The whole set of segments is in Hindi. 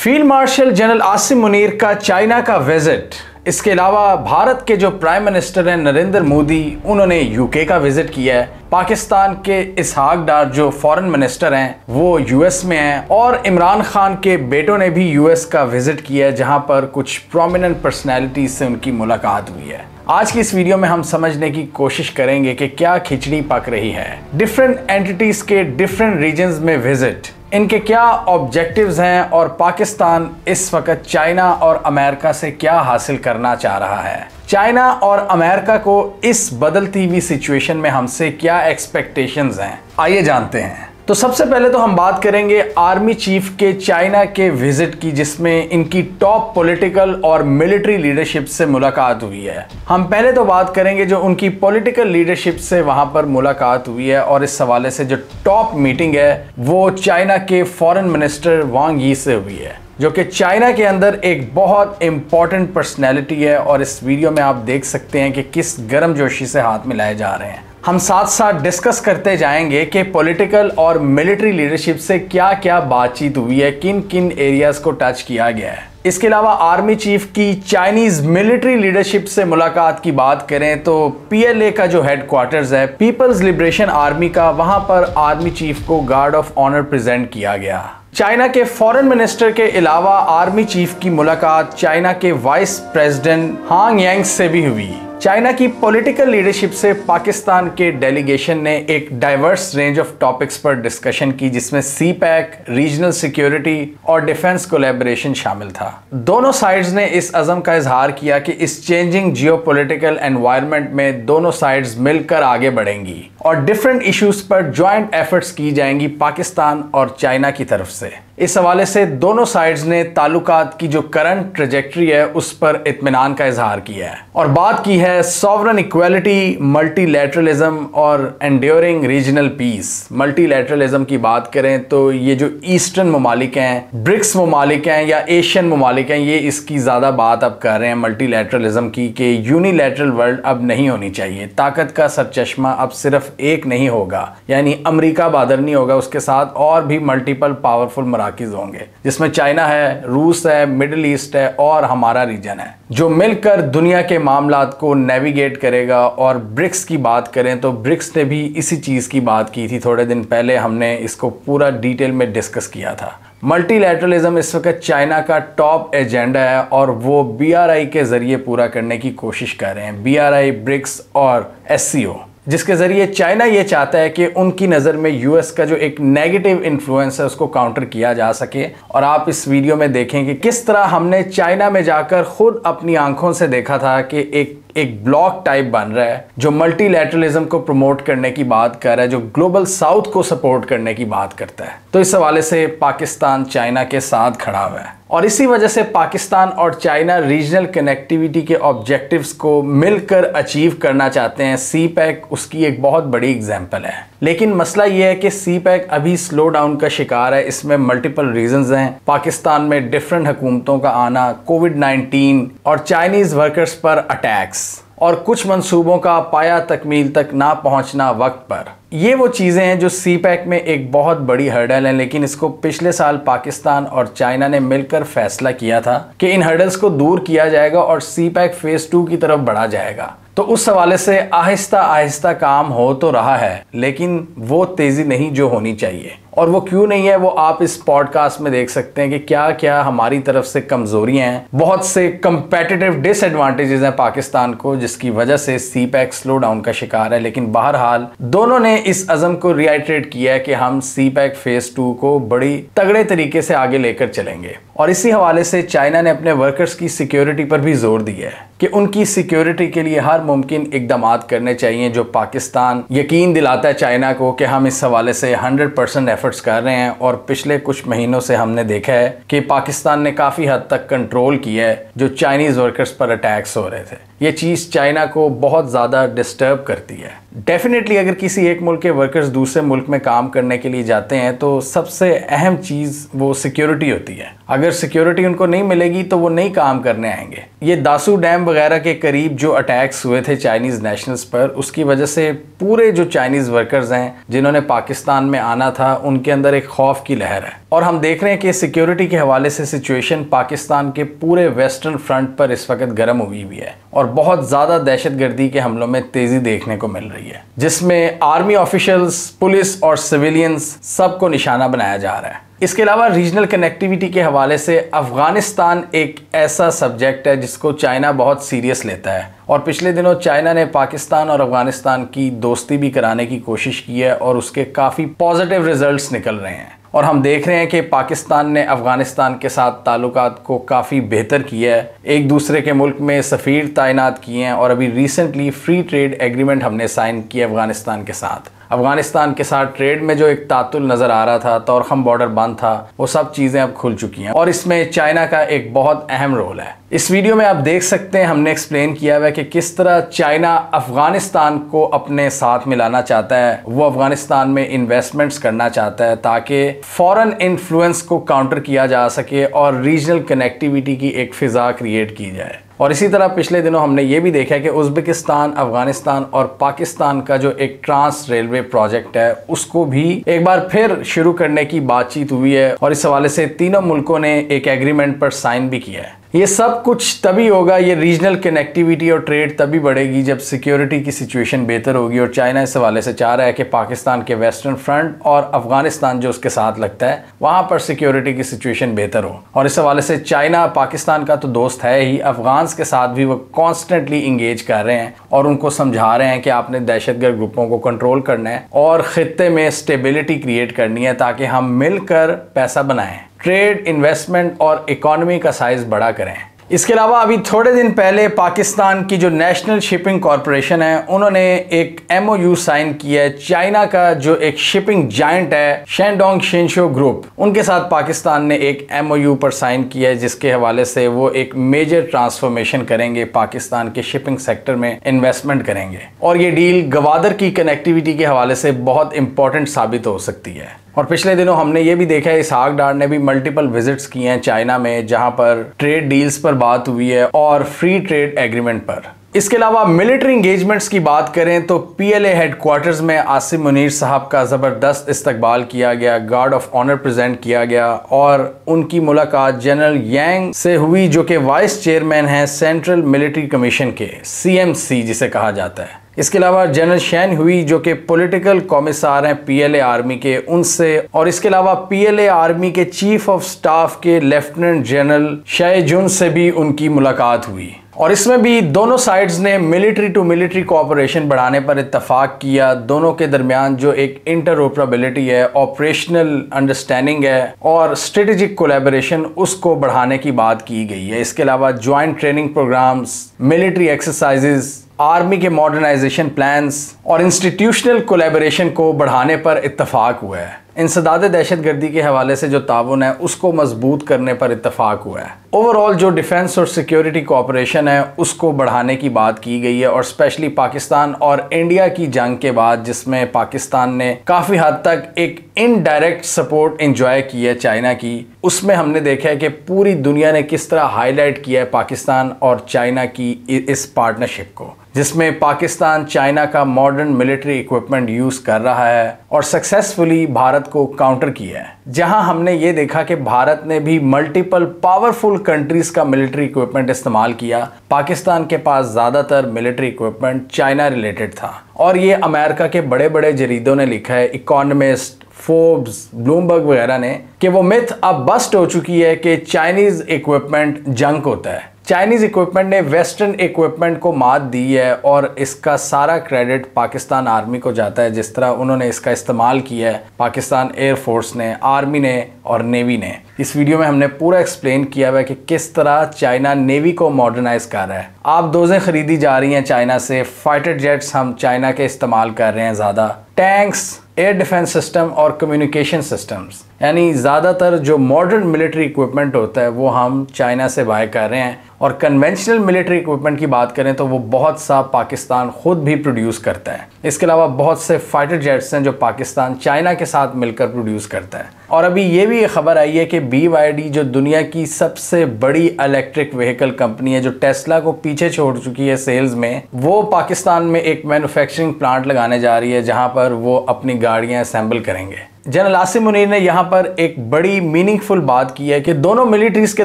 Field marshal general Asim Munir का चाइना का विजिट, इसके अलावा भारत के जो प्राइम मिनिस्टर हैं नरेंद्र मोदी, उन्होंने यूके का विजिट किया है। पाकिस्तान के इसहाक डार जो फॉरेन मिनिस्टर हैं वो यूएस में हैं और इमरान खान के बेटों ने भी यूएस का विजिट किया है, जहां पर कुछ प्रोमिनेंट पर्सनैलिटीज से उनकी मुलाकात हुई है। आज की इस वीडियो में हम समझने की कोशिश करेंगे कि क्या खिचड़ी पक रही है। डिफरेंट एंटिटीज के डिफरेंट रीजन्स में विजिट, इनके क्या ऑब्जेक्टिव्स हैं और पाकिस्तान इस वक्त चाइना और अमेरिका से क्या हासिल करना चाह रहा है। चाइना और अमेरिका को इस बदलती हुई सिचुएशन में हमसे क्या एक्सपेक्टेशंस हैं, आइए जानते हैं। तो सबसे पहले तो हम बात करेंगे आर्मी चीफ के चाइना के विजिट की, जिसमें इनकी टॉप पॉलिटिकल और मिलिट्री लीडरशिप से मुलाकात हुई है। हम पहले तो बात करेंगे जो उनकी पॉलिटिकल लीडरशिप से वहां पर मुलाकात हुई है, और इस हवाले से जो टॉप मीटिंग है वो चाइना के फॉरेन मिनिस्टर वांग यी से हुई है, जो कि चाइना के अंदर एक बहुत इंपॉर्टेंट पर्सनैलिटी है। और इस वीडियो में आप देख सकते हैं कि किस गर्मजोशी से हाथ मिलाए जा रहे हैं। हम साथ साथ डिस्कस करते जाएंगे कि पॉलिटिकल और मिलिट्री लीडरशिप से क्या क्या बातचीत हुई है, किन किन एरियाज को टच किया गया है। इसके अलावा आर्मी चीफ की चाइनीज मिलिट्री लीडरशिप से मुलाकात की बात करें तो पीएलए का जो हेडक्वार्टर्स है पीपल्स लिबरेशन आर्मी का, वहां पर आर्मी चीफ को गार्ड ऑफ ऑनर प्रेजेंट किया गया। चाइना के फॉरेन मिनिस्टर के अलावा आर्मी चीफ की मुलाकात चाइना के वाइस प्रेसिडेंट हांग यांग से भी हुई। चाइना की पॉलिटिकल लीडरशिप से पाकिस्तान के डेलीगेशन ने एक डाइवर्स रेंज ऑफ टॉपिक्स पर डिस्कशन की, जिसमें सीपैक, रीजनल सिक्योरिटी और डिफेंस कोलैबोरेशन शामिल था। दोनों साइड्स ने इस अज़म का इजहार किया कि इस चेंजिंग जियोपॉलिटिकल एनवायरनमेंट में दोनों साइड्स मिलकर आगे बढ़ेंगी और डिफरेंट इश्यूज पर ज्वाइंट एफर्ट्स की जाएंगी पाकिस्तान और चाइना की तरफ से। इस हवाले से दोनों साइड्स ने ताल्लुकात की जो करंट ट्रेजेक्टरी है उस पर इत्मीनान का इजहार किया है और बात की है सॉवरन इक्वालिटी, मल्टीलैटरलिज्म और एंड्योरिंग रीजनल पीस। मल्टीलैटरलिज्म की बात करें तो ये जो ईस्टर्न ममालिक हैं, ब्रिक्स ममालिक हैं या एशियन ममालिक हैं, ये इसकी ज़्यादा बात अब कर रहे हैं मल्टीलैटरलिज्म की, कि यूनिलैटरल वर्ल्ड अब नहीं होनी चाहिए। ताकत का सरचश्मा अब सिर्फ एक नहीं होगा, यानी अमेरिका बहादुर नहीं होगा, उसके साथ और भी मल्टीपल पावरफुल मराकिज होंगे, जिसमें चाइना है, रूस है, मिडिल ईस्ट है और हमारा रीजन है, जो मिलकर दुनिया के मामलात को नेविगेट करेगा। और ब्रिक्स की बात करें तो ब्रिक्स ने भी इसी चीज़ की बात की थी, थोड़े दिन पहले हमने इसको पूरा डिटेल में डिस्कस किया था। मल्टीलैटरलिज्म इस वक्त चाइना का टॉप एजेंडा है और वो BRI के ज़रिए पूरा करने की कोशिश कर रहे हैं। BRI, ब्रिक्स और SCO, जिसके ज़रिए चाइना ये चाहता है कि उनकी नज़र में यूएस का जो एक नेगेटिव इन्फ्लुएंस है उसको काउंटर किया जा सके। और आप इस वीडियो में देखें कि किस तरह हमने चाइना में जाकर खुद अपनी आंखों से देखा था कि एक ब्लॉक टाइप बन रहा है जो मल्टीलैटरलिज्म को प्रमोट करने की बात कर रहा है, जो ग्लोबल साउथ को सपोर्ट करने की बात करता है। तो इस हवाले से पाकिस्तान चाइना के साथ खड़ा हुआ है और इसी वजह से पाकिस्तान और चाइना रीजनल कनेक्टिविटी के ऑब्जेक्टिव्स को मिलकर अचीव करना चाहते हैं। सीपैक उसकी एक बहुत बड़ी एग्जाम्पल है, लेकिन मसला यह है कि सीपैक अभी स्लो डाउन का शिकार है। इसमें मल्टीपल रीजंस हैं, पाकिस्तान में डिफरेंट हुकूमतों का आना, कोविड-19 और चाइनीज वर्कर्स पर अटैक्स और कुछ मंसूबों का पाया तकमील तक ना पहुंचना वक्त पर। ये वो चीज़ें हैं जो सीपैक में एक बहुत बड़ी हर्डल है, लेकिन इसको पिछले साल पाकिस्तान और चाइना ने मिलकर फैसला किया था कि इन हर्डल्स को दूर किया जाएगा और सीपैक फेज 2 की तरफ बढ़ा जाएगा। तो उस हवाले से आहिस्ता आहिस्ता काम हो तो रहा है, लेकिन वो तेज़ी नहीं जो होनी चाहिए। और वो क्यों नहीं है वो आप इस पॉडकास्ट में देख सकते हैं कि क्या क्या हमारी तरफ से कमजोरियां हैं, बहुत से कंपेटिटिव डिसएडवांटेजेस हैं पाकिस्तान को, जिसकी वजह से सीपैक स्लो डाउन का शिकार है। लेकिन बहरहाल दोनों ने इस अज़म को रिआइट्रेट किया है कि हम सीपैक फेज 2 को बड़ी तगड़े तरीके से आगे लेकर चलेंगे। और इसी हवाले से चाइना ने अपने वर्कर्स की सिक्योरिटी पर भी जोर दिया है कि उनकी सिक्योरिटी के लिए हर मुमकिन इकदामात करने चाहिए, जो पाकिस्तान यकीन दिलाता है चाइना को कि हम इस हवाले से 100% एफर्ट्स कर रहे हैं। और पिछले कुछ महीनों से हमने देखा है कि पाकिस्तान ने काफ़ी हद तक कंट्रोल किया है जो चाइनीज़ वर्कर्स पर अटैक्स हो रहे थे। ये चीज़ चाइना को बहुत ज़्यादा डिस्टर्ब करती है। डेफिनेटली अगर किसी एक मुल्क के वर्कर्स दूसरे मुल्क में काम करने के लिए जाते हैं तो सबसे अहम चीज़ वो सिक्योरिटी होती है। अगर सिक्योरिटी उनको नहीं मिलेगी तो वो नहीं काम करने आएंगे। ये दासू डैम वगैरह के करीब जो अटैक्स हुए थे चाइनीज़ नेशनल्स पर, उसकी वजह से पूरे जो चाइनीज़ वर्कर्स हैं जिन्होंने पाकिस्तान में आना था उनके अंदर एक खौफ की लहर है। और हम देख रहे हैं कि सिक्योरिटी के हवाले से सिचुएशन पाकिस्तान के पूरे वेस्टर्न फ्रंट पर इस वक्त गर्म हुई हुई है और बहुत ज़्यादा दहशतगर्दी के हमलों में तेज़ी देखने को मिल रही है, जिसमें आर्मी ऑफिशियल्स, पुलिस और सिविलियंस सबको निशाना बनाया जा रहा है। इसके अलावा रीजनल कनेक्टिविटी के हवाले से अफगानिस्तान एक ऐसा सब्जेक्ट है जिसको चाइना बहुत सीरियस लेता है और पिछले दिनों चाइना ने पाकिस्तान और अफगानिस्तान की दोस्ती भी कराने की कोशिश की है और उसके काफ़ी पॉजिटिव रिजल्ट्स निकल रहे हैं। और हम देख रहे हैं कि पाकिस्तान ने अफगानिस्तान के साथ ताल्लुकात को काफ़ी बेहतर किया है, एक दूसरे के मुल्क में सफ़ीर तैनात किए हैं और अभी रिसेंटली फ्री ट्रेड एग्रीमेंट हमने साइन किया अफगानिस्तान के साथ। अफगानिस्तान के साथ ट्रेड में जो एक तातुल नज़र आ रहा था, तोरखम बॉर्डर बंद था, वो सब चीज़ें अब खुल चुकी हैं और इसमें चाइना का एक बहुत अहम रोल है। इस वीडियो में आप देख सकते हैं हमने एक्सप्लेन किया हुआ है कि किस तरह चाइना अफगानिस्तान को अपने साथ मिलाना चाहता है, वो अफगानिस्तान में इन्वेस्टमेंट्स करना चाहता है ताकि फॉरेन इन्फ्लुएंस को काउंटर किया जा सके और रीजनल कनेक्टिविटी की एक फ़िज़ा क्रिएट की जाए। और इसी तरह पिछले दिनों हमने ये भी देखा कि उज़्बेकिस्तान, अफगानिस्तान और पाकिस्तान का जो एक ट्रांस रेलवे प्रोजेक्ट है उसको भी एक बार फिर शुरू करने की बातचीत हुई है और इस हवाले से तीनों मुल्कों ने एक एग्रीमेंट पर साइन भी किया है। ये सब कुछ तभी होगा, ये रीजनल कनेक्टिविटी और ट्रेड तभी बढ़ेगी जब सिक्योरिटी की सिचुएशन बेहतर होगी और चाइना इस हवाले से चाह रहा है कि पाकिस्तान के वेस्टर्न फ्रंट और अफगानिस्तान जो उसके साथ लगता है वहाँ पर सिक्योरिटी की सिचुएशन बेहतर हो। और इस हवाले से चाइना पाकिस्तान का तो दोस्त है ही, अफगान के साथ भी वो कॉन्स्टेंटली इंगेज कर रहे हैं और उनको समझा रहे हैं कि आपने दहशतगर्द ग्रुपों को कंट्रोल करना है और खित्ते में स्टेबिलिटी क्रिएट करनी है ताकि हम मिलकर पैसा बनाएं, ट्रेड, इन्वेस्टमेंट और इकोनॉमी का साइज बड़ा करें। इसके अलावा अभी थोड़े दिन पहले पाकिस्तान की जो नेशनल शिपिंग कॉरपोरेशन है उन्होंने एक MOU साइन किया है चाइना का जो एक शिपिंग जायंट है शेंडोंग शिनशो ग्रुप, उनके साथ पाकिस्तान ने एक MOU पर साइन किया है जिसके हवाले से वो एक मेजर ट्रांसफॉर्मेशन करेंगे, पाकिस्तान के शिपिंग सेक्टर में इन्वेस्टमेंट करेंगे और ये डील गवादर की कनेक्टिविटी के हवाले से बहुत इंपॉर्टेंट साबित हो सकती है। और पिछले दिनों हमने ये भी देखा है इसहाक डार ने भी मल्टीपल विजिट्स किए हैं चाइना में जहां पर ट्रेड डील्स पर बात हुई है और फ्री ट्रेड एग्रीमेंट पर। इसके अलावा मिलिट्री इंगेजमेंट्स की बात करें तो PLA हेडक्वार्टर्स में आसिम मुनीर साहब का ज़बरदस्त इस्तकबाल किया गया, गार्ड ऑफ ऑनर प्रेजेंट किया गया और उनकी मुलाकात जनरल यांग से हुई जो कि वाइस चेयरमैन हैं सेंट्रल मिलिट्री कमीशन के, CMC जिसे कहा जाता है। इसके अलावा जनरल शैन हुई जो कि पॉलिटिकल कॉमिसार हैं PLA आर्मी के, उनसे और इसके अलावा PLA आर्मी के चीफ ऑफ स्टाफ के लेफ्टिनेंट जनरल शायजुन से भी उनकी मुलाकात हुई और इसमें भी दोनों साइड्स ने मिलिट्री टू मिलिट्री कोऑपरेशन बढ़ाने पर इत्तफाक किया। दोनों के दरमियान जो एक इंटरऑपरेबिलिटी है, ऑपरेशनल अंडरस्टैंडिंग है और स्ट्रेटेजिक कोलैबोरेशन, उसको बढ़ाने की बात की गई है। इसके अलावा joint training programmes, military exercises, army के मॉडर्नाइजेशन प्लान्स और इंस्टीट्यूशनल कोलैबोरेशन को बढ़ाने पर इत्तफाक हुआ है। इंसदाद दहशतगर्दी के हवाले से जो ताउन है उसको मजबूत करने पर इत्तफाक हुआ है। ओवरऑल जो डिफेंस और सिक्योरिटी कोऑपरेशन है उसको बढ़ाने की बात की गई है और स्पेशली पाकिस्तान और इंडिया की जंग के बाद जिसमें पाकिस्तान ने काफ़ी हद तक एक इनडायरेक्ट सपोर्ट एंजॉय की है चाइना की, उसमें हमने देखा है कि पूरी दुनिया ने किस तरह हाईलाइट किया है पाकिस्तान और चाइना की इस पार्टनरशिप को, जिसमें पाकिस्तान चाइना का मॉडर्न मिलिट्री इक्विपमेंट यूज़ कर रहा है और सक्सेसफुली भारत को काउंटर किया है। जहां हमने ये देखा कि भारत ने भी मल्टीपल पावरफुल कंट्रीज का मिलिट्री इक्विपमेंट इस्तेमाल किया। पाकिस्तान के पास ज़्यादातर मिलिट्री इक्विपमेंट चाइना रिलेटेड था और ये अमेरिका के बड़े बड़े जरीदों ने लिखा है, इकोनॉमिस्ट, फोर्ब्स, ब्लूमबर्ग वगैरह ने, कि वो मिथ अब बस्ट हो चुकी है कि चाइनीज़ इक्विपमेंट जंक होता है। चाइनीज़ इक्विपमेंट ने वेस्टर्न इक्विपमेंट को मात दी है और इसका सारा क्रेडिट पाकिस्तान आर्मी को जाता है, जिस तरह उन्होंने इसका इस्तेमाल किया है पाकिस्तान एयरफोर्स ने, आर्मी ने और नेवी ने। इस वीडियो में हमने पूरा एक्सप्लेन किया हुआ है कि किस तरह चाइना नेवी को मॉडर्नाइज कर रहा है। आप डोजें खरीदी जा रही हैं चाइना से, फाइटर जेट्स हम चाइना के इस्तेमाल कर रहे हैं ज़्यादा, टैंक्स, एयर डिफेंस सिस्टम और कम्युनिकेशन सिस्टम्स यानी ज़्यादातर जो मॉडर्न मिलिट्री इक्विपमेंट होता है वो हम चाइना से बाय कर रहे हैं, और कन्वेंशनल मिलिट्री इक्विपमेंट की बात करें तो वो बहुत सा पाकिस्तान खुद भी प्रोड्यूस करता है। इसके अलावा बहुत से फाइटर जेट्स हैं जो पाकिस्तान चाइना के साथ मिलकर प्रोड्यूस करता है। और अभी ये भी खबर आई है कि BYD जो दुनिया की सबसे बड़ी इलेक्ट्रिक व्हीकल कंपनी है, जो टेस्ला को पीछे छोड़ चुकी है सेल्स में, वो पाकिस्तान में एक मैन्युफैक्चरिंग प्लांट लगाने जा रही है जहां पर वो अपनी गाड़ियां असेंबल करेंगे। जनरल आसिम मुनीर ने यहाँ पर एक बड़ी मीनिंगफुल बात की है कि दोनों मिलिट्रीज के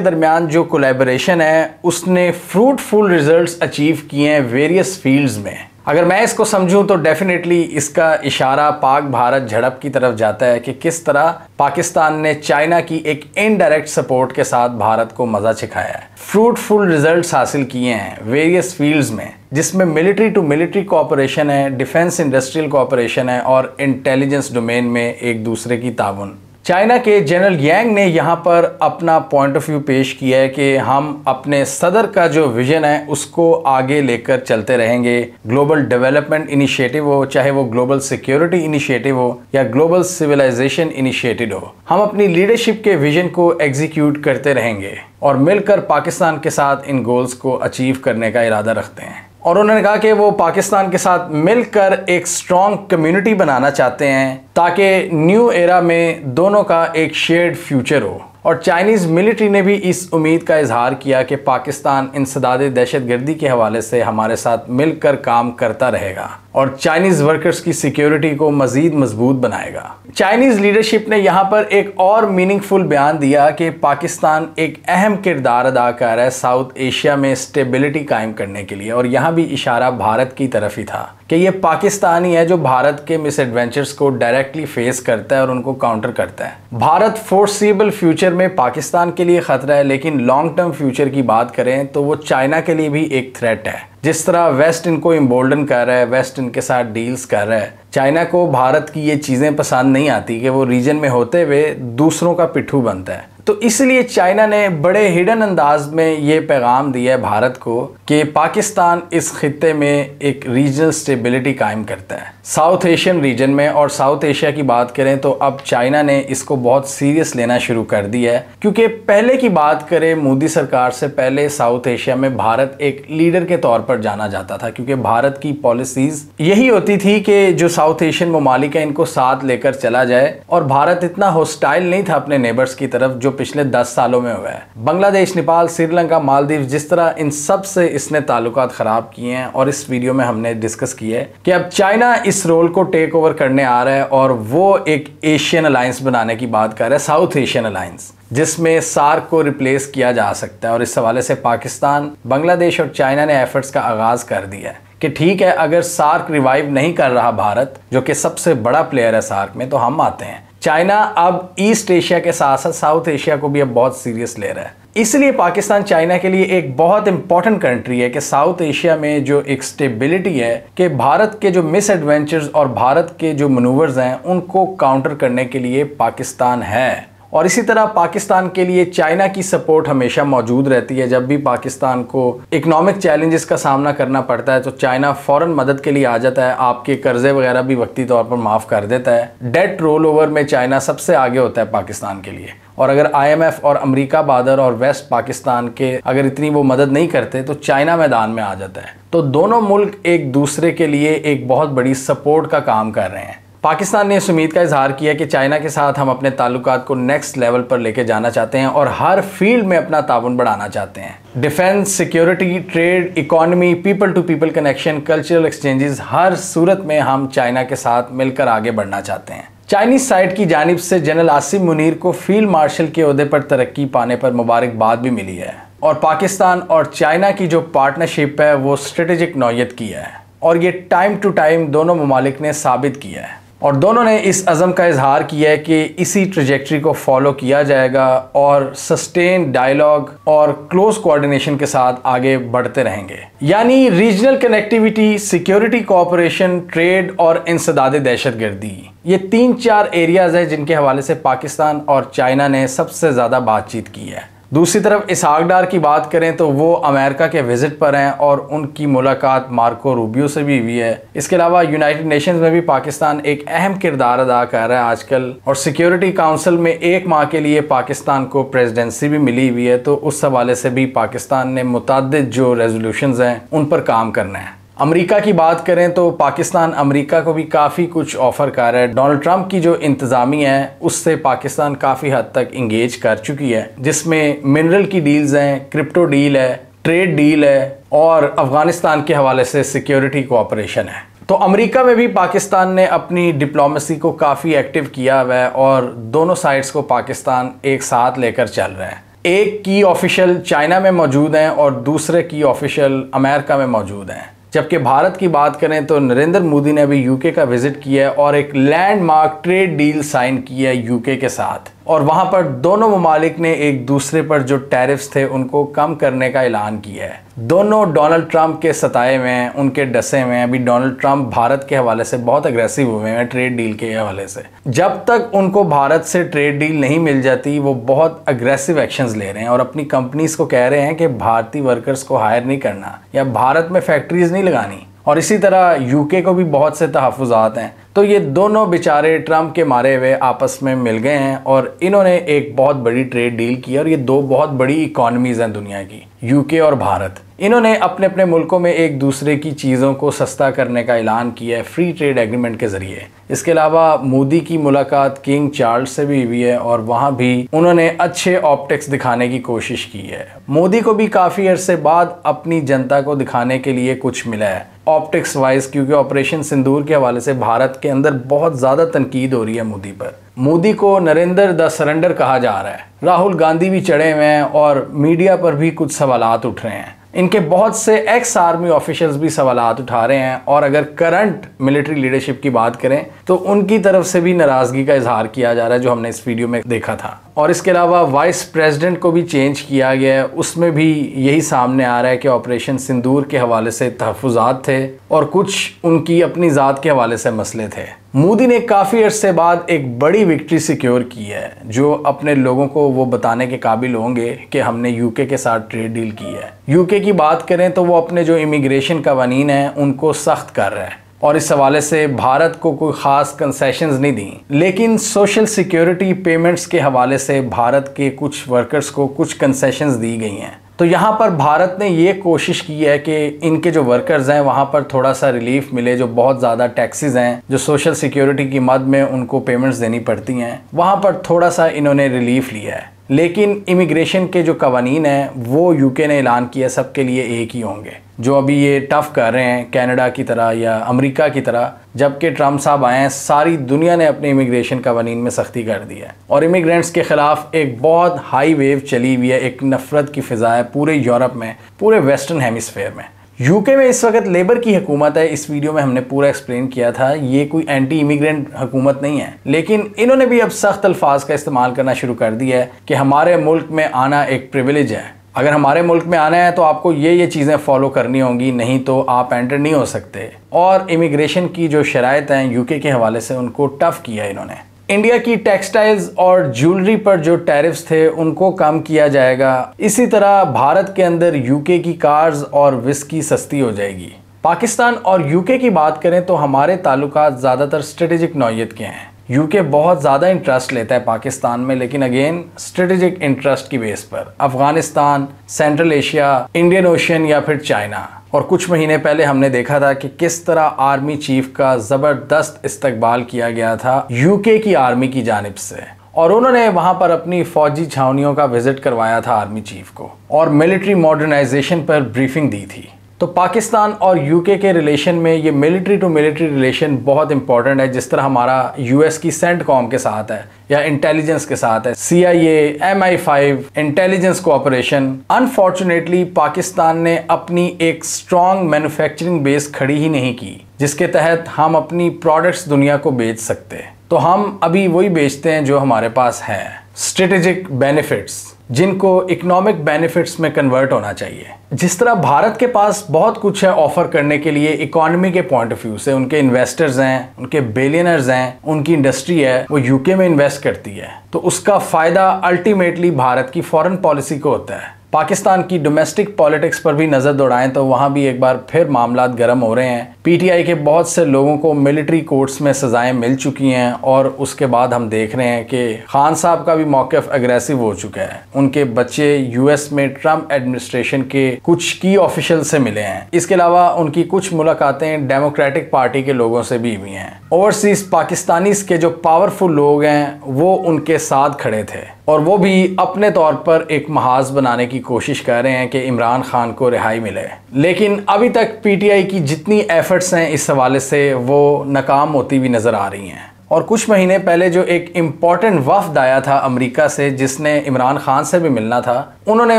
दरमियान जो कोलैबोरेशन है उसने फ्रूटफुल रिजल्ट्स अचीव किए हैं वेरियस फील्ड्स में। अगर मैं इसको समझूं तो डेफिनेटली इसका इशारा पाक भारत झड़प की तरफ जाता है कि किस तरह पाकिस्तान ने चाइना की एक इनडायरेक्ट सपोर्ट के साथ भारत को मजा सिखाया है। फ्रूटफुल रिजल्ट्स हासिल किए हैं वेरियस फील्ड्स में, जिसमें मिलिट्री टू मिलिट्री कोऑपरेशन है, डिफेंस इंडस्ट्रियल कोऑपरेशन है और इंटेलिजेंस डोमेन में एक दूसरे की ताउन। चाइना के जनरल यांग ने यहाँ पर अपना पॉइंट ऑफ व्यू पेश किया है कि हम अपने सदर का जो विजन है उसको आगे लेकर चलते रहेंगे। ग्लोबल डेवलपमेंट इनिशिएटिव हो, चाहे वो ग्लोबल सिक्योरिटी इनिशिएटिव हो या ग्लोबल सिविलाइजेशन इनिशिएटिव हो, हम अपनी लीडरशिप के विजन को एग्जीक्यूट करते रहेंगे और मिलकर पाकिस्तान के साथ इन गोल्स को अचीव करने का इरादा रखते हैं। और उन्होंने कहा कि वो पाकिस्तान के साथ मिलकर एक स्ट्रॉन्ग कम्युनिटी बनाना चाहते हैं ताकि न्यू एरा में दोनों का एक शेयर्ड फ्यूचर हो। और चाइनीज़ मिलिट्री ने भी इस उम्मीद का इजहार किया कि पाकिस्तान इंसदाद दहशतगर्दी के हवाले से हमारे साथ मिलकर काम करता रहेगा और चाइनीज़ वर्कर्स की सिक्योरिटी को मज़ीद मजबूत बनाएगा। चाइनीज़ लीडरशिप ने यहाँ पर एक और मीनिंगफुल बयान दिया कि पाकिस्तान एक अहम किरदार अदा कर रहा है साउथ एशिया में स्टेबिलिटी कायम करने के लिए, और यहाँ भी इशारा भारत की तरफ ही था कि ये पाकिस्तान ही है जो भारत के मिसएडवेंचर्स को डायरेक्टली फेस करता है और उनको काउंटर करता है। भारत फोर्सिबल फ्यूचर में पाकिस्तान के लिए खतरा है, लेकिन लॉन्ग टर्म फ्यूचर की बात करें तो वो चाइना के लिए भी एक थ्रेट है। जिस तरह वेस्ट इनको इम्बोल्डन कर रहा है, वेस्ट इनके साथ डील्स कर रहा है, चाइना को भारत की ये चीज़ें पसंद नहीं आती कि वो रीजन में होते हुए दूसरों का पिट्ठू बनता है। तो इसलिए चाइना ने बड़े हिडन अंदाज में ये पैगाम दिया है भारत को कि पाकिस्तान इस खित्ते में एक रीजनल स्टेबिलिटी कायम करता है साउथ एशियन रीजन में। और साउथ एशिया की बात करें तो अब चाइना ने इसको बहुत सीरियस लेना शुरू कर दिया है, क्योंकि पहले की बात करें मोदी सरकार से पहले साउथ एशिया में भारत एक लीडर के तौर पर जाना जाता था, क्योंकि भारत की पॉलिसीज यही होती थी कि जो साउथ एशियन ममालिक है इनको साथ लेकर चला जाए, और भारत इतना होस्टाइल नहीं था अपने नेबर्स की तरफ जो पिछले 10 सालों में हुआ है। बांग्लादेश, नेपाल, श्रीलंका, मालदीव, जिस तरह इन सब से इसने ताल्लुकात खराब किए हैं, और इस वीडियो में हमने डिस्कस किया है कि अब चाइना इस रोल को टेक ओवर करने आ रहा है और वो एक एशियन अलायंस बनाने की बात कर रहा है, साउथ एशियन अलायंस, जिसमें सार्क को रिप्लेस किया जा सकता है। और इस हवाले से पाकिस्तान, बांग्लादेश और चाइना ने एफर्ट्स का आगाज कर दिया है कि ठीक है, अगर सार्क रिवाइव नहीं कर रहा भारत, जो कि सबसे बड़ा प्लेयर है सार्क में, तो हम आते हैं। चाइना अब ईस्ट एशिया के साथ साथ साउथ एशिया को भी अब बहुत सीरियस ले रहा है। इसलिए पाकिस्तान चाइना के लिए एक बहुत इंपॉर्टेंट कंट्री है कि साउथ एशिया में जो एक स्टेबिलिटी है, कि भारत के जो मिस एडवेंचर्स और भारत के जो मनूवर्स हैं उनको काउंटर करने के लिए पाकिस्तान है। और इसी तरह पाकिस्तान के लिए चाइना की सपोर्ट हमेशा मौजूद रहती है। जब भी पाकिस्तान को इकोनॉमिक चैलेंजेस का सामना करना पड़ता है तो चाइना फ़ौरन मदद के लिए आ जाता है, आपके कर्जे वगैरह भी वक्ती तौर पर माफ़ कर देता है। डेट रोल ओवर में चाइना सबसे आगे होता है पाकिस्तान के लिए। और अगर IMF और अमेरिका बादर और वेस्ट पाकिस्तान के अगर इतनी वो मदद नहीं करते तो चाइना मैदान में आ जाता है। तो दोनों मुल्क एक दूसरे के लिए एक बहुत बड़ी सपोर्ट का काम कर रहे हैं। पाकिस्तान ने इस उम्मीद का इजहार किया कि चाइना के साथ हम अपने ताल्लुकात को नेक्स्ट लेवल पर लेके जाना चाहते हैं और हर फील्ड में अपना ताउन बढ़ाना चाहते हैं। Defence, security, trade, economy, people to people connection, cultural exchanges, हर सूरत में हम चाइना के साथ मिलकर आगे बढ़ना चाहते हैं। चाइनीज साइड की जानिब से जनरल आसिम मुनीर को फील्ड मार्शल के ओहदे पर तरक्की पाने पर मुबारकबाद भी मिली है, और पाकिस्तान और चाइना की जो पार्टनरशिप है वो स्ट्रेटेजिक नौयत की है, और ये टाइम टू टाइम दोनों ममालिक ने साबित किया है। और दोनों ने इस अज़म का इजहार किया है कि इसी ट्रेजेक्ट्री को फॉलो किया जाएगा और सस्टेन डायलॉग और क्लोज कोऑर्डिनेशन के साथ आगे बढ़ते रहेंगे। यानी regional connectivity, security cooperation, trade और इंसदाद दहशतगर्दी, ये 3-4 एरियाज हैं जिनके हवाले से पाकिस्तान और चाइना ने सबसे ज़्यादा बातचीत की है। दूसरी तरफ इसहाक डार की बात करें तो वो अमेरिका के विजिट पर हैं और उनकी मुलाकात मार्को रूबियो से भी हुई है। इसके अलावा यूनाइटेड नेशंस में भी पाकिस्तान एक अहम किरदार अदा कर रहा है आजकल, और सिक्योरिटी काउंसिल में 1 माह के लिए पाकिस्तान को प्रेसिडेंसी भी मिली हुई है। तो उस हवाले से भी पाकिस्तान ने मुतअद्दिद जो रेजोल्यूशंस हैं उन पर काम करना है। अमेरिका की बात करें तो पाकिस्तान अमेरिका को भी काफ़ी कुछ ऑफ़र कर रहा है। डोनाल्ड ट्रंप की जो इंतज़ामिया है उससे पाकिस्तान काफ़ी हद तक इंगेज कर चुकी है, जिसमें मिनरल की डील्स हैं, क्रिप्टो डील है, ट्रेड डील है और अफ़गानिस्तान के हवाले से सिक्योरिटी कोऑपरेशन है। तो अमेरिका में भी पाकिस्तान ने अपनी डिप्लोमेसी को काफ़ी एक्टिव किया हुआ है और दोनों साइड्स को पाकिस्तान एक साथ लेकर चल रहा है। एक की ऑफिशियल चाइना में मौजूद हैं और दूसरे की ऑफिशियल अमेरिका में मौजूद हैं। जबकि भारत की बात करें तो नरेंद्र मोदी ने अभी यूके का विजिट किया है और एक लैंडमार्क ट्रेड डील साइन की है यूके के साथ, और वहां पर दोनों ममालिक ने एक दूसरे पर जो टैरिफ्स थे उनको कम करने का ऐलान किया है। दोनों डोनाल्ड ट्रंप के सताए हुए हैं, उनके डसे हुए हैं। अभी डोनाल्ड ट्रंप भारत के हवाले से बहुत अग्रेसिव हुए हैं ट्रेड डील के हवाले से। जब तक उनको भारत से ट्रेड डील नहीं मिल जाती वो बहुत अग्रेसिव एक्शंस ले रहे हैं और अपनी कंपनीज को कह रहे हैं कि भारतीय वर्कर्स को हायर नहीं करना या भारत में फैक्ट्रीज नहीं लगानी, और इसी तरह यूके को भी बहुत से तहफ़्फ़ुज़ात हैं। तो ये दोनों बेचारे ट्रंप के मारे हुए आपस में मिल गए हैं और इन्होंने एक बहुत बड़ी ट्रेड डील की, और ये 2 बहुत बड़ी इकॉनमीज़ हैं दुनिया की, यूके और भारत। इन्होंने अपने अपने मुल्कों में एक दूसरे की चीज़ों को सस्ता करने का ऐलान किया है फ्री ट्रेड एग्रीमेंट के ज़रिए। इसके अलावा मोदी की मुलाकात किंग चार्ल्स से भी हुई है और वहाँ भी उन्होंने अच्छे ऑप्टिक्स दिखाने की कोशिश की है। मोदी को भी काफ़ी अरसे बाद अपनी जनता को दिखाने के लिए कुछ मिला है ऑप्टिक्स वाइज, क्योंकि ऑपरेशन सिंदूर के हवाले से भारत के अंदर बहुत ज़्यादा तनकीद हो रही है मोदी पर। मोदी को नरेंद्र द सरेंडर कहा जा रहा है। राहुल गांधी भी चढ़े हुए हैं और मीडिया पर भी कुछ सवालात उठ रहे हैं। इनके बहुत से एक्स आर्मी ऑफिशियल्स भी सवालात उठा रहे हैं, और अगर करंट मिलिट्री लीडरशिप की बात करें तो उनकी तरफ से भी नाराज़गी का इजहार किया जा रहा है, जो हमने इस वीडियो में देखा था। और इसके अलावा वाइस प्रेसिडेंट को भी चेंज किया गया है, उसमें भी यही सामने आ रहा है कि ऑपरेशन सिंदूर के हवाले से तहफ़्फ़ुज़ात थे और कुछ उनकी अपनी ज़ात के हवाले से मसले थे। मोदी ने काफ़ी अरसे बाद एक बड़ी विक्ट्री सिक्योर की है, जो अपने लोगों को वो बताने के काबिल होंगे कि हमने यूके के साथ ट्रेड डील की है। यूके की बात करें तो वो अपने जो इमिग्रेशन कवानीन हैं उनको सख्त कर रहा है, और इस हवाले से भारत को कोई ख़ास कंसेशंस नहीं दी, लेकिन सोशल सिक्योरिटी पेमेंट्स के हवाले से भारत के कुछ वर्कर्स को कुछ कंसेशंस दी गई हैं। तो यहाँ पर भारत ने ये कोशिश की है कि इनके जो वर्कर्स हैं वहाँ पर थोड़ा सा रिलीफ मिले। जो बहुत ज़्यादा टैक्सेस हैं जो सोशल सिक्योरिटी की मद में उनको पेमेंट्स देनी पड़ती हैं, वहाँ पर थोड़ा सा इन्होंने रिलीफ लिया है। लेकिन इमिग्रेशन के जो कवानीन हैं वो यूके ने ऐलान किया सबके लिए एक ही होंगे। जो अभी ये टफ कर रहे हैं कनाडा की तरह या अमेरिका की तरह, जबकि ट्रंप साहब आए हैं सारी दुनिया ने अपने इमिग्रेशन कवानीन में सख्ती कर दी है और इमिग्रेंट्स के खिलाफ एक बहुत हाई वेव चली हुई है। एक नफरत की फिजा है पूरे यूरोप में, पूरे वेस्टर्न हेमिस्फेयर में। यूके में इस वक्त लेबर की हुकूमत है। इस वीडियो में हमने पूरा एक्सप्लेन किया था, ये कोई एंटी इमिग्रेंट हुकूमत नहीं है, लेकिन इन्होंने भी अब सख्त अल्फाज का इस्तेमाल करना शुरू कर दिया है कि हमारे मुल्क में आना एक प्रिविलेज है। अगर हमारे मुल्क में आना है तो आपको ये चीज़ें फॉलो करनी होंगी, नहीं तो आप एंटर नहीं हो सकते। और इमिग्रेशन की जो शराइत हैं यूके के हवाले से उनको टफ किया इन्होंने। इंडिया की टेक्सटाइल्स और ज्वेलरी पर जो टैरिफ्स थे उनको कम किया जाएगा। इसी तरह भारत के अंदर यूके की कार्स और विस्की सस्ती हो जाएगी। पाकिस्तान और यूके की बात करें तो हमारे ताल्लुकात ज़्यादातर स्ट्रेटेजिक नौइयत के हैं। यूके बहुत ज़्यादा इंटरेस्ट लेता है पाकिस्तान में, लेकिन अगेन स्ट्रेटेजिक इंटरेस्ट की बेस पर। Afghanistan, central Asia, Indian ocean या फिर चाइना। और कुछ महीने पहले हमने देखा था कि किस तरह आर्मी चीफ का ज़बरदस्त इस्तकबाल किया गया था यूके की आर्मी की जानिब से, और उन्होंने वहां पर अपनी फौजी छावनियों का विजिट करवाया था आर्मी चीफ को और मिलिट्री मॉडर्नाइजेशन पर ब्रीफिंग दी थी। तो पाकिस्तान और यूके के रिलेशन में ये मिलिट्री टू मिलिट्री रिलेशन बहुत इंपॉर्टेंट है। जिस तरह हमारा यूएस की सेंटकॉम के साथ है या इंटेलिजेंस के साथ है, CIA, MI5 intelligence cooperation. Unfortunately Pakistan ने अपनी एक स्ट्रॉन्ग मैन्युफैक्चरिंग बेस खड़ी ही नहीं की जिसके तहत हम अपनी प्रोडक्ट्स दुनिया को बेच सकते। तो हम अभी वही बेचते हैं जो हमारे पास है। स्ट्रेटेजिक बेनिफिट्स, जिनको इकोनॉमिक बेनिफिट्स में कन्वर्ट होना चाहिए। जिस तरह भारत के पास बहुत कुछ है ऑफर करने के लिए इकोनॉमी के पॉइंट ऑफ व्यू से, उनके इन्वेस्टर्स हैं, उनके बिलियनर्स हैं, उनकी इंडस्ट्री है वो यूके में इन्वेस्ट करती है, तो उसका फायदा अल्टीमेटली भारत की फॉरेन पॉलिसी को होता है। पाकिस्तान की डोमेस्टिक पॉलिटिक्स पर भी नज़र दौड़ाएं तो वहाँ भी एक बार फिर मामला गर्म हो रहे हैं। पीटीआई के बहुत से लोगों को मिलिट्री कोर्ट्स में सजाएं मिल चुकी हैं और उसके बाद हम देख रहे हैं कि खान साहब का भी मौक़िफ़ अग्रेसिव हो चुका है। उनके बच्चे यूएस में ट्रम्प एडमिनिस्ट्रेशन के कुछ की ऑफिशियल से मिले हैं। इसके अलावा उनकी कुछ मुलाकातें डेमोक्रेटिक पार्टी के लोगों से भी हुई हैं। ओवरसीज़ पाकिस्तानीज़ के जो पावरफुल लोग हैं वो उनके साथ खड़े थे और वो भी अपने तौर पर एक महाज बनाने की कोशिश कर रहे हैं कि इमरान खान को रिहाई मिले। लेकिन अभी तक पीटीआई की जितनी एफर्ट्स हैं इस हवाले से वो नाकाम होती हुई नज़र आ रही हैं। और कुछ महीने पहले जो एक इम्पॉर्टेंट वफ्द आया था अमेरिका से जिसने इमरान खान से भी मिलना था, उन्होंने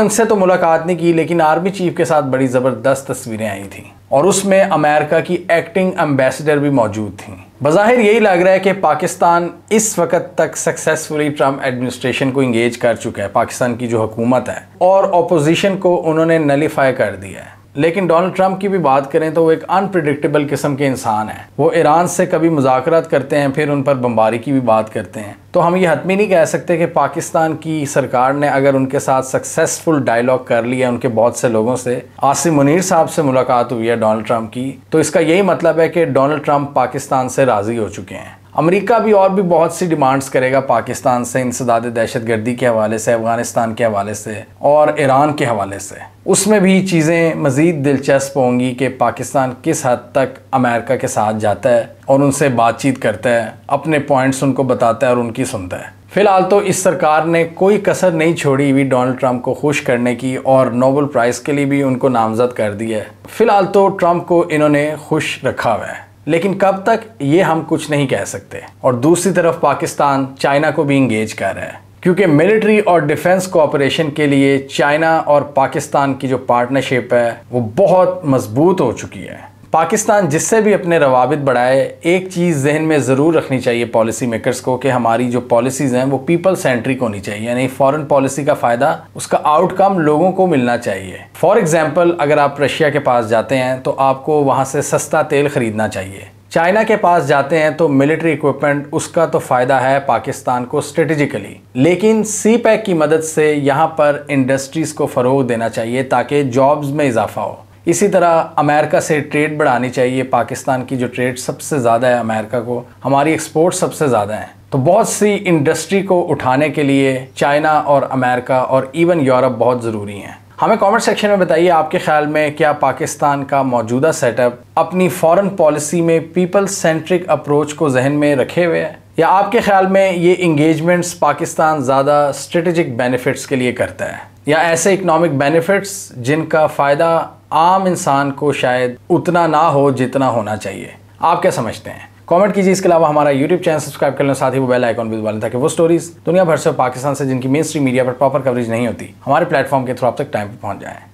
उनसे तो मुलाकात नहीं की लेकिन आर्मी चीफ के साथ बड़ी ज़बरदस्त तस्वीरें आई थी और उसमें अमेरिका की एक्टिंग एम्बेसडर भी मौजूद थी। बज़ाहिर यही लग रहा है कि पाकिस्तान इस वक्त तक सक्सेसफुली ट्रम्प एडमिनिस्ट्रेशन को इंगेज कर चुका है, पाकिस्तान की जो हुकूमत है, और अपोजिशन को उन्होंने नलीफाई कर दिया है। लेकिन डोनाल्ड ट्रम्प की भी बात करें तो वो एक अनप्रिडिक्टेबल किस्म के इंसान है। वो ईरान से कभी मुज़ाकरात करते हैं, फिर उन पर बमबारी की भी बात करते हैं। तो हम ये हतमी नहीं कह सकते कि पाकिस्तान की सरकार ने अगर उनके साथ सक्सेसफुल डायलॉग कर लिया, उनके बहुत से लोगों से, आसिम मुनीर साहब से मुलाकात हुई है डोनाल्ड ट्रम्प की, तो इसका यही मतलब है कि डोनाल्ड ट्रम्प पाकिस्तान से राज़ी हो चुके हैं। अमेरिका भी और भी बहुत सी डिमांड्स करेगा पाकिस्तान से, इंसदाद दहशतगर्दी के हवाले से, अफगानिस्तान के हवाले से और ईरान के हवाले से। उसमें भी चीज़ें मज़ीद दिलचस्प होंगी कि पाकिस्तान किस हद तक अमेरिका के साथ जाता है और उनसे बातचीत करता है, अपने पॉइंट्स उनको बताता है और उनकी सुनता है। फिलहाल तो इस सरकार ने कोई कसर नहीं छोड़ी हुई डोनाल्ड ट्रम्प को खुश करने की और नोबेल प्राइज़ के लिए भी उनको नामजद कर दिया है। फिलहाल तो ट्रम्प को इन्होंने खुश रखा हुआ है, लेकिन कब तक ये हम कुछ नहीं कह सकते। और दूसरी तरफ पाकिस्तान चाइना को भी इंगेज कर रहा है, क्योंकि मिलिट्री और डिफेंस कोऑपरेशन के लिए चाइना और पाकिस्तान की जो पार्टनरशिप है वो बहुत मजबूत हो चुकी है। पाकिस्तान जिससे भी अपने रवाबित बढ़ाए, एक चीज़ जहन में ज़रूर रखनी चाहिए पॉलिसी मेकर्स को कि हमारी जो पॉलिसीज़ हैं वो पीपल सेंट्रिक होनी चाहिए, यानी फॉरेन पॉलिसी का फ़ायदा, उसका आउटकम लोगों को मिलना चाहिए। फॉर एग्ज़ाम्पल, अगर आप रशिया के पास जाते हैं तो आपको वहाँ से सस्ता तेल ख़रीदना चाहिए। चाइना के पास जाते हैं तो मिलिट्री इक्विपमेंट, उसका तो फ़ायदा है पाकिस्तान को स्ट्रेटेजिकली, लेकिन सी पैक की मदद से यहाँ पर इंडस्ट्रीज़ को फ़रोग देना चाहिए ताकि जॉब्स में इजाफा हो। इसी तरह अमेरिका से ट्रेड बढ़ानी चाहिए। पाकिस्तान की जो ट्रेड सबसे ज़्यादा है अमेरिका को, हमारी एक्सपोर्ट सबसे ज़्यादा है, तो बहुत सी इंडस्ट्री को उठाने के लिए चाइना और अमेरिका और इवन यूरोप बहुत ज़रूरी हैं। हमें कमेंट सेक्शन में बताइए आपके ख्याल में क्या पाकिस्तान का मौजूदा सेटअप अपनी फॉरेन पॉलिसी में पीपल सेंट्रिक अप्रोच को जहन में रखे हुए है, या आपके ख्याल में ये इंगेजमेंट्स पाकिस्तान ज़्यादा स्ट्रेटेजिक बेनिफिट्स के लिए करता है, या ऐसे इकोनॉमिक बेनिफिट्स जिनका फ़ायदा आम इंसान को शायद उतना ना हो जितना होना चाहिए। आप क्या समझते हैं? कमेंट कीजिए। इसके अलावा हमारा यूट्यूब चैनल सब्सक्राइब कर लें, साथ ही वो बेल आइकॉन भी दबा लें ताकि वो स्टोरीज दुनिया भर से पाकिस्तान से जिनकी मेन स्ट्रीम मीडिया पर प्रॉपर कवरेज नहीं होती, हमारे प्लेटफॉर्म के थ्रू आप तक टाइम पर पहुंच जाएं।